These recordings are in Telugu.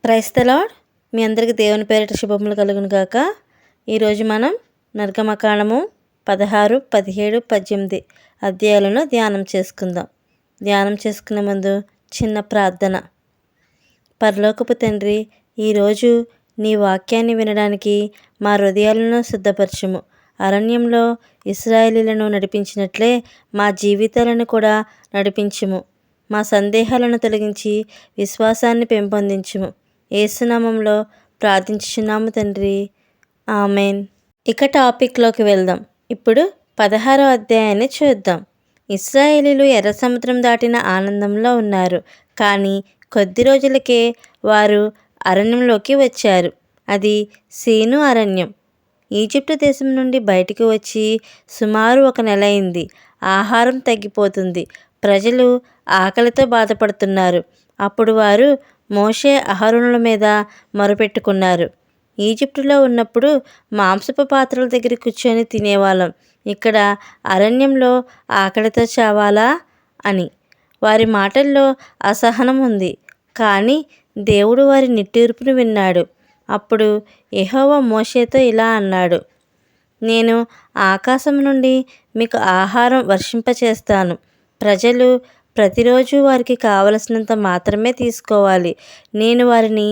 Praise the lord. మీ అందరికీ దేవుని పేరిట శుభములు కలుగును గాక. ఈరోజు మనం నిర్గమకాండము 16, 17, 18 అధ్యాయాలను ధ్యానం చేసుకుందాం. ధ్యానం చేసుకునే ముందు చిన్న ప్రార్థన. పరలోకపు తండ్రి, ఈరోజు నీ వాక్యాన్ని వినడానికి మా హృదయాలను సిద్ధపరచుము. అరణ్యంలో ఇశ్రాయేలీయులను నడిపించినట్లే మా జీవితాలను కూడా నడిపించుము. మా సందేహాలను తొలగించి విశ్వాసాన్ని పెంపొందించుము. యేసునామంలో ప్రార్థించుచున్నాము తండ్రి, ఆమెన్. ఇక టాపిక్లోకి వెళ్దాం. ఇప్పుడు 16వ అధ్యాయాన్ని చూద్దాం. ఇశ్రాయేలీయులు ఎర్ర సముద్రం దాటిన ఆనందంలో ఉన్నారు. కానీ కొద్ది రోజులకే వారు అరణ్యంలోకి వచ్చారు. అది సీను అరణ్యం. ఈజిప్టు దేశం నుండి బయటికి వచ్చి సుమారు 1 నెల అయింది. ఆహారం తగ్గిపోతుంది. ప్రజలు ఆకలితో బాధపడుతున్నారు. అప్పుడు వారు మోషే, అహరోనుల మీద మొరపెట్టుకున్నారు. ఈజిప్టులో ఉన్నప్పుడు మాంసపు పాత్రల దగ్గర కూర్చొని తినేవాళ్ళం. ఇక్కడ అరణ్యంలో ఆకలితో చావాలా అని. వారి మాటల్లో అసహనం ఉంది. కానీ దేవుడు వారి నిట్టూర్పును విన్నాడు. అప్పుడు యెహోవా మోషేతో ఇలా అన్నాడు, నేను ఆకాశం నుండి మీకు ఆహారం వర్షింపచేస్తాను. ప్రజలు ప్రతిరోజు వారికి కావలసినంత మాత్రమే తీసుకోవాలి. నేను వారిని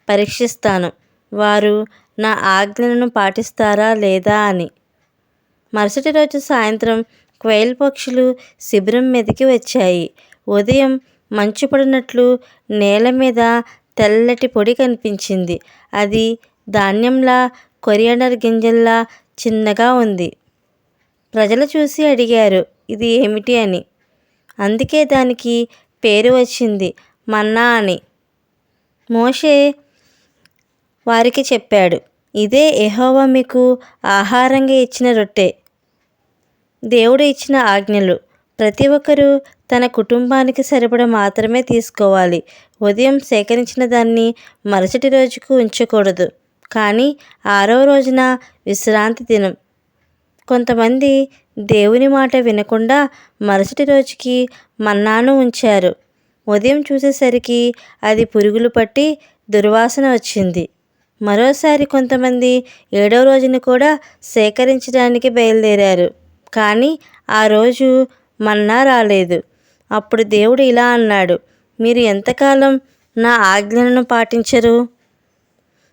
పరీక్షిస్తాను, వారు నా ఆజ్ఞలను పాటిస్తారా లేదా అని. మరుసటి రోజు సాయంత్రం క్వైల్ పక్షులు శిబిరం మీదకి వచ్చాయి. ఉదయం మంచు పడినట్లు నేల మీద తెల్లటి పొడి కనిపించింది. అది ధాన్యంలా, కొరియాండర్ గింజల్లా చిన్నగా ఉంది. ప్రజలు చూసి అడిగారు, ఇది ఏమిటి అని. అందుకే దానికి పేరు వచ్చింది, మన్నా అని. మోషే వారికి చెప్పాడు, ఇదే యెహోవా మీకు ఆహారంగా ఇచ్చిన రొట్టె. దేవుడు ఇచ్చిన ఆజ్ఞలు. ప్రతి ఒక్కరూ తన కుటుంబానికి సరిపడ మాత్రమే తీసుకోవాలి. ఉదయం సేకరించిన దాన్ని మరుసటి రోజుకు ఉంచకూడదు. కానీ 6వ రోజున విశ్రాంతి దినం. కొంతమంది దేవుని మాట వినకుండా మరుసటి రోజుకి మన్నాను ఉంచారు. ఉదయం చూసేసరికి అది పురుగులు పట్టి దుర్వాసన వచ్చింది. మరోసారి కొంతమంది 7వ రోజున కూడా సేకరించడానికి బయలుదేరారు. కానీ ఆ రోజు మన్నా రాలేదు. అప్పుడు దేవుడు ఇలా అన్నాడు, మీరు ఎంతకాలం నా ఆజ్ఞలను పాటించరు?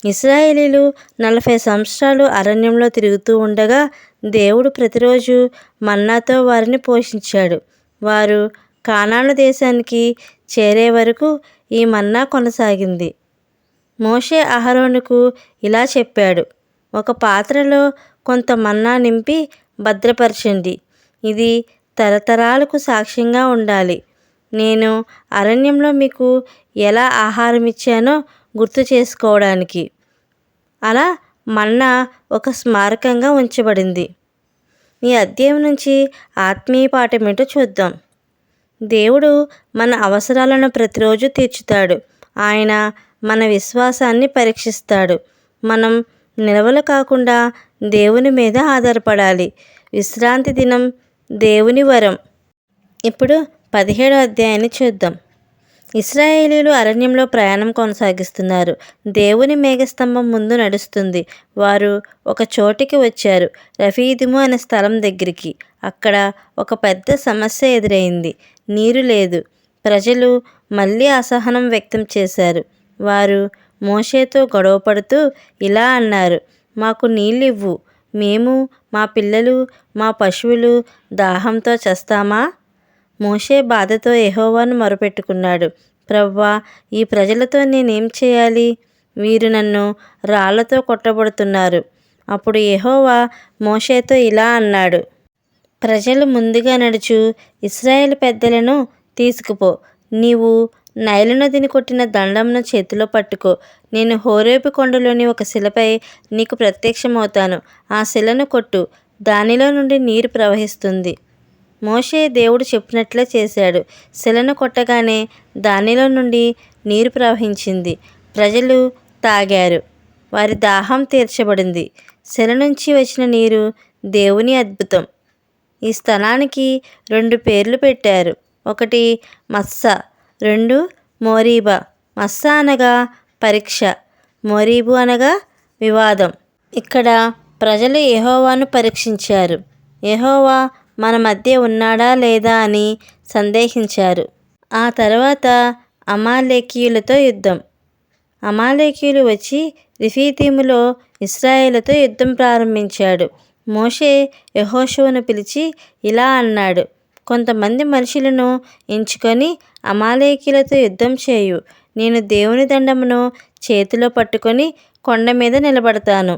ఇశ్రాయేలీయులు 40 సంవత్సరాలు అరణ్యంలో తిరుగుతూ ఉండగా దేవుడు ప్రతిరోజు మన్నాతో వారిని పోషించాడు. వారు కానాను దేశానికి చేరే వరకు ఈ మన్నా కొనసాగింది. మోషే అహరోనుకు ఇలా చెప్పాడు, ఒక పాత్రలో కొంత మన్నా నింపి భద్రపరచండి. ఇది తరతరాలకు సాక్ష్యంగా ఉండాలి. నేను అరణ్యంలో మీకు ఎలా ఆహారం ఇచ్చానో గుర్తు చేసుకోవడానికి. అలా మన్నా ఒక స్మారకంగా ఉంచబడింది. ఈ అధ్యాయం నుంచి ఆత్మీయ పాఠం ఏంటో చూద్దాం. దేవుడు మన అవసరాలను ప్రతిరోజు తీర్చుతాడు. ఆయన మన విశ్వాసాన్ని పరీక్షిస్తాడు. మనం నిలవలు కాకుండా దేవుని మీద ఆధారపడాలి. విశ్రాంతి దినం దేవుని వరం. ఇప్పుడు 17వ అధ్యాయాన్ని చూద్దాం. ఇశ్రాయేలీయులు అరణ్యంలో ప్రయాణం కొనసాగిస్తున్నారు. దేవుని మేఘస్తంభం ముందు నడుస్తుంది. వారు ఒక చోటికి వచ్చారు, రఫీదిము అనే స్థలం దగ్గరికి. అక్కడ ఒక పెద్ద సమస్య ఎదురైంది. నీరు లేదు. ప్రజలు మళ్ళీ అసహనం వ్యక్తం చేశారు. వారు మోషేతో గొడవపడుతూ ఇలా అన్నారు, మాకు నీళ్ళివ్వు. మేము, మా పిల్లలు, మా పశువులు దాహంతో చస్తామా? మోషే బాధతో యెహోవాను మొరపెట్టుకున్నాడు, ప్రభువా, ఈ ప్రజలతో నేనేం చేయాలి? వీరు నన్ను రాళ్లతో కొట్టబడుతున్నారు. అప్పుడు యెహోవా మోషేతో ఇలా అన్నాడు, ప్రజలు ముందుగా నడుచు ఇశ్రాయేలు పెద్దలను తీసుకుపో. నీవు నైలు నదిని కొట్టిన దండంను చేతిలో పట్టుకో. నేను హోరేబు కొండలోని ఒక శిలపై నీకు ప్రత్యక్షమవుతాను. ఆ శిలను కొట్టు, దానిలో నుండి నీరు ప్రవహిస్తుంది. మోషే దేవుడు చెప్పినట్లే చేశాడు. శిలను కొట్టగానే దానిలో నుండి నీరు ప్రవహించింది. ప్రజలు తాగారు. వారి దాహం తీర్చబడింది. శిల నుంచి వచ్చిన నీరు దేవుని అద్భుతం. ఈ స్థలానికి 2 పేర్లు పెట్టారు. ఒకటి మస్సా, 2 మోరీబా. మస్సా అనగా పరీక్ష. మోరీబు అనగా వివాదం. ఇక్కడ ప్రజలు యెహోవాను పరీక్షించారు. యెహోవా మన మధ్య ఉన్నాడా లేదా అని సందేహించారు. ఆ తర్వాత అమాలేకీయులతో యుద్ధం. అమాలేకీయులు వచ్చి రిఫీదీములో ఇశ్రాయేలుతో యుద్ధం ప్రారంభించాడు. మోషే యెహోషువను పిలిచి ఇలా అన్నాడు, కొంతమంది మనుషులను ఎంచుకొని అమాలేకీయులతో యుద్ధం చేయు. నేను దేవుని దండమును చేతిలో పట్టుకొని కొండ మీద నిలబడతాను.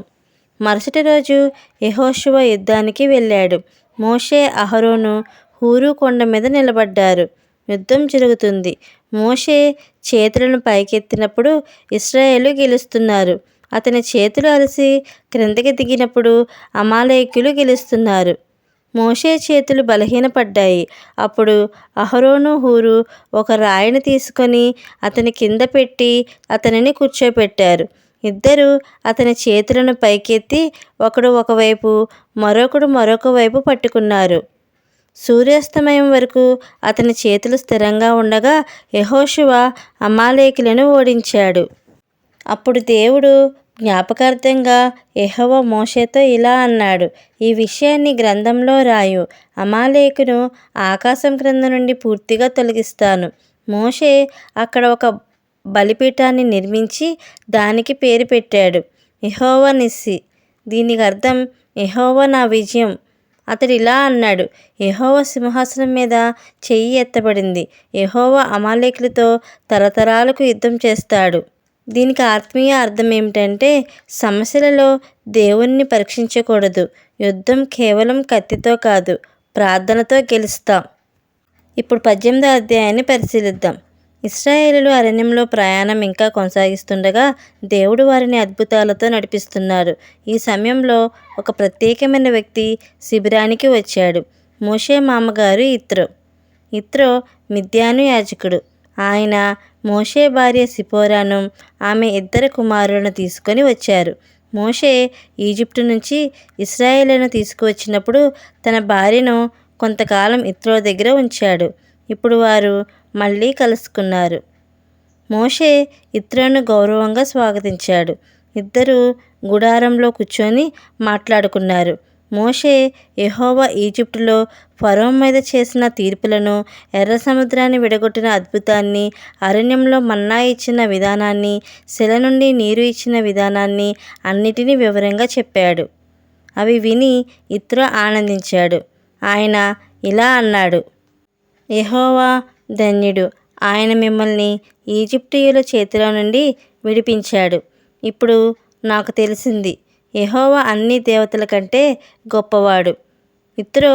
మరుసటి రోజు యెహోషువ యుద్ధానికి వెళ్ళాడు. మోషే, అహరోను హూరు కొండ మీద నిలబడ్డారు. యుద్ధం జరుగుతుంది. మోషే చేతులను పైకెత్తినప్పుడు ఇశ్రాయేలు గెలుస్తున్నారు. అతని చేతులు అలసి క్రిందకి దిగినప్పుడు అమాలేకీయులు గెలుస్తున్నారు. మోషే చేతులు బలహీనపడ్డాయి. అప్పుడు అహరోను, హూరు ఒక రాయిని తీసుకొని అతని కింద పెట్టి అతనిని కూర్చోపెట్టారు. ఇద్దరు అతని చేతులను పైకెత్తి ఒకడు ఒకవైపు మరొకడు మరొక వైపు పట్టుకున్నారు. సూర్యాస్తమయం వరకు అతని చేతులు స్థిరంగా ఉండగా యెహోషువ అమాలేకీయులను ఓడించాడు. అప్పుడు దేవుడు జ్ఞాపకార్థంగా యెహోవా మోషేతో ఇలా అన్నాడు, ఈ విషయాన్ని గ్రంథంలో రాయు. అమాలేకును ఆకాశం క్రింద నుండి పూర్తిగా తొలగిస్తాను. మోషే అక్కడ ఒక బలిపీఠాన్ని నిర్మించి దానికి పేరు పెట్టాడు, యెహోవా నిస్సి. దీనికి అర్థం యెహోవా నా విజయం. అతడు ఇలా అన్నాడు, యెహోవా సింహాసనం మీద చెయ్యి ఎత్తబడింది. యెహోవా అమాలేకులతో తరతరాలకు యుద్ధం చేస్తాడు. దీనికి ఆత్మీయ అర్థం ఏమిటంటే సమస్యలలో దేవుణ్ణి పరీక్షించకూడదు. యుద్ధం కేవలం కత్తితో కాదు, ప్రార్థనతో గెలుస్తాం. ఇప్పుడు 18వ అధ్యాయాన్ని పరిశీలిద్దాం. ఇశ్రాయేలీయులు అరణ్యంలో ప్రయాణం ఇంకా కొనసాగిస్తుండగా దేవుడు వారిని అద్భుతాలతో నడిపిస్తున్నారు. ఈ సమయంలో ఒక ప్రత్యేకమైన వ్యక్తి శిబిరానికి వచ్చాడు. మోషే మామగారు యిత్రో మిద్యాను యాజకుడు. ఆయన మోషే భార్య సిపోరాను, ఆమె 2 కుమారులను తీసుకొని వచ్చారు. మోషే ఈజిప్టు నుంచి ఇశ్రాయేలును తీసుకువచ్చినప్పుడు తన భార్యను కొంతకాలం యిత్రో దగ్గర ఉంచాడు. ఇప్పుడు వారు మళ్ళీ కలుసుకున్నారు. మోషే యిత్రోను గౌరవంగా స్వాగతించాడు. ఇద్దరు గుడారంలో కూర్చొని మాట్లాడుకున్నారు. మోషే యెహోవా ఈజిప్టులో ఫరో మీద చేసిన తీర్పులను, ఎర్ర సముద్రాన్ని విడగొట్టిన అద్భుతాన్ని, అరణ్యంలో మన్నా ఇచ్చిన విధానాన్ని, శిల నుండి నీరు ఇచ్చిన విధానాన్ని అన్నిటినీ వివరంగా చెప్పాడు. అవి విని యిత్రో ఆనందించాడు. ఆయన ఇలా అన్నాడు, యెహోవా ధన్యుడు. ఆయన మిమ్మల్ని ఈజిప్టీయుల చేతిలో నుండి విడిపించాడు. ఇప్పుడు నాకు తెలిసింది, యెహోవా అన్ని దేవతల కంటే గొప్పవాడు. యిత్రో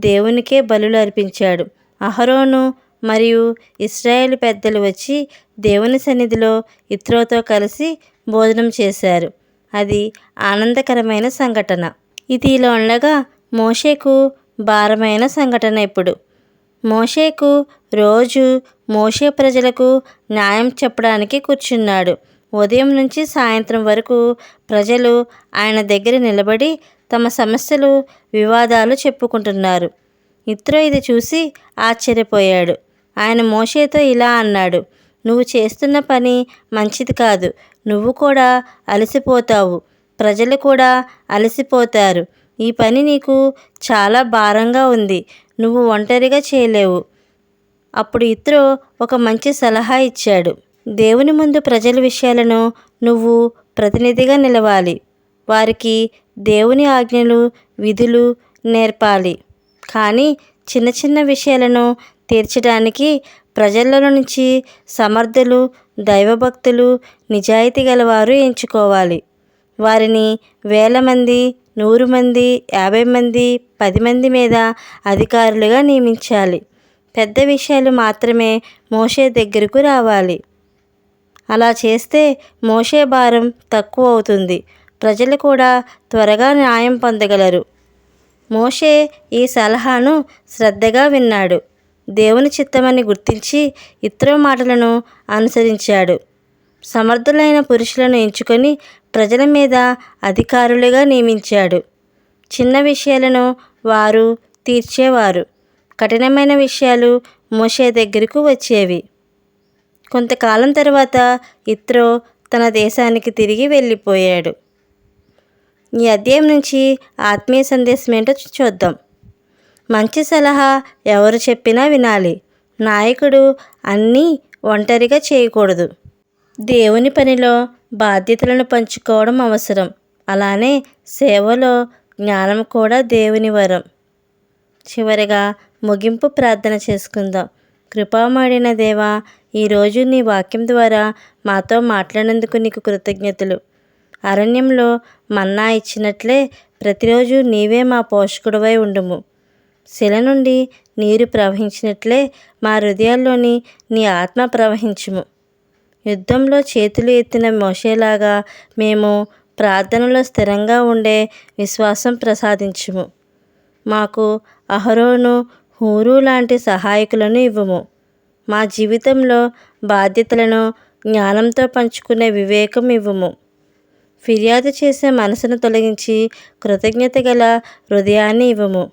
దేవునికే బలులు అర్పించాడు. అహరోను మరియు ఇశ్రాయేలు పెద్దలు వచ్చి దేవుని సన్నిధిలో యిత్రోతో కలిసి భోజనం చేశారు. అది ఆనందకరమైన సంఘటన. ఇది ఇలా ఉండగా మోషేకు భారమైన సంఘటన ఇప్పుడు. మోషేకు రోజు మోషే ప్రజలకు న్యాయం చెప్పడానికి కూర్చున్నాడు. ఉదయం నుంచి సాయంత్రం వరకు ప్రజలు ఆయన దగ్గర నిలబడి తమ సమస్యలు, వివాదాలు చెప్పుకుంటున్నారు. యిత్రో ఇది చూసి ఆశ్చర్యపోయాడు. ఆయన మోషేతో ఇలా అన్నాడు, నువ్వు చేస్తున్న పని మంచిది కాదు. నువ్వు కూడా అలసిపోతావు, ప్రజలు కూడా అలసిపోతారు. ఈ పని నీకు చాలా భారంగా ఉంది. నువ్వు ఒంటరిగా చేయలేవు. అప్పుడు యిత్రో ఒక మంచి సలహా ఇచ్చాడు. దేవుని ముందు ప్రజల విషయాలను నువ్వు ప్రతినిధిగా నిలవాలి. వారికి దేవుని ఆజ్ఞలు, విధులు నేర్పాలి. కానీ చిన్న చిన్న విషయాలను తీర్చడానికి ప్రజలలో నుంచి సమర్థులు, దైవభక్తులు, నిజాయితీ గలవారు ఎంచుకోవాలి. వారిని 1000 మంది, 100 మంది, 50 మంది, 10 మంది మీద అధికారులుగా నియమించాలి. పెద్ద విషయాలు మాత్రమే మోషే దగ్గరకు రావాలి. అలా చేస్తే మోషే భారం తక్కువ అవుతుంది. ప్రజలు కూడా త్వరగా న్యాయం పొందగలరు. మోషే ఈ సలహాను శ్రద్ధగా విన్నాడు. దేవుని చిత్తమని గుర్తించి యిత్రో మాటలను అనుసరించాడు. సమర్థులైన పురుషులను ఎంచుకొని ప్రజల మీద అధికారులుగా నియమించాడు. చిన్న విషయాలను వారు తీర్చేవారు. కఠినమైన విషయాలు మోషే దగ్గరకు వచ్చేవి. కొంతకాలం తర్వాత యిత్రో తన దేశానికి తిరిగి వెళ్ళిపోయాడు. ఈ అధ్యాయం నుంచి ఆత్మీయ సందేశం ఏంటో చూద్దాం. మంచి సలహా ఎవరు చెప్పినా వినాలి. నాయకుడు అన్నీ ఒంటరిగా చేయకూడదు. దేవుని పనిలో బాధ్యతలను పంచుకోవడం అవసరం. అలానే సేవలో జ్ఞానం కూడా దేవుని వరం. చివరిగా ముగింపు ప్రార్థన చేసుకుందాం. కృపామడిన దేవా, ఈరోజు నీ వాక్యం ద్వారా మాతో మాట్లాడినందుకు నీకు కృతజ్ఞతలు. అరణ్యంలో మన్నా ఇచ్చినట్లే ప్రతిరోజు నీవే మా పోషకుడివై ఉండుము. శిల నుండి నీరు ప్రవహించినట్లే మా హృదయాల్లోని నీ ఆత్మ ప్రవహించుము. యుద్ధంలో చేతులు ఎత్తిన మోషేలాగా మేము ప్రార్థనలో స్థిరంగా ఉండే విశ్వాసం ప్రసాదించుము. మాకు అహరోను, హూరు లాంటి సహాయకులను ఇవ్వము. మా జీవితంలో బాధ్యతలను జ్ఞానంతో పంచుకునే వివేకం ఇవ్వము. ఫిర్యాదు చేసే మనసును తొలగించి కృతజ్ఞత గల హృదయాన్ని ఇవ్వము.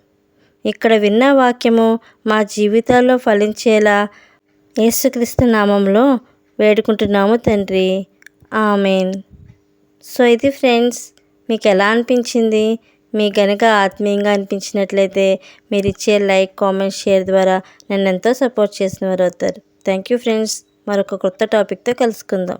ఇక్కడ విన్న వాక్యము మా జీవితాల్లో ఫలించేలా యేసుక్రీస్తు నామంలో వేడుకుంటున్నాము తండ్రి. ఆమెన్. సో ఇది ఫ్రెండ్స్, మీకు ఎలా అనిపించింది? మీకు కనుక ఆత్మీయంగా అనిపించినట్లయితే మీరు ఇచ్చే లైక్, కామెంట్, షేర్ ద్వారా నన్ను ఎంతో సపోర్ట్ చేసిన వారు అవుతారు. Thank you friends. మరొక కొత్త టాపిక్తో కలుసుకుందాం.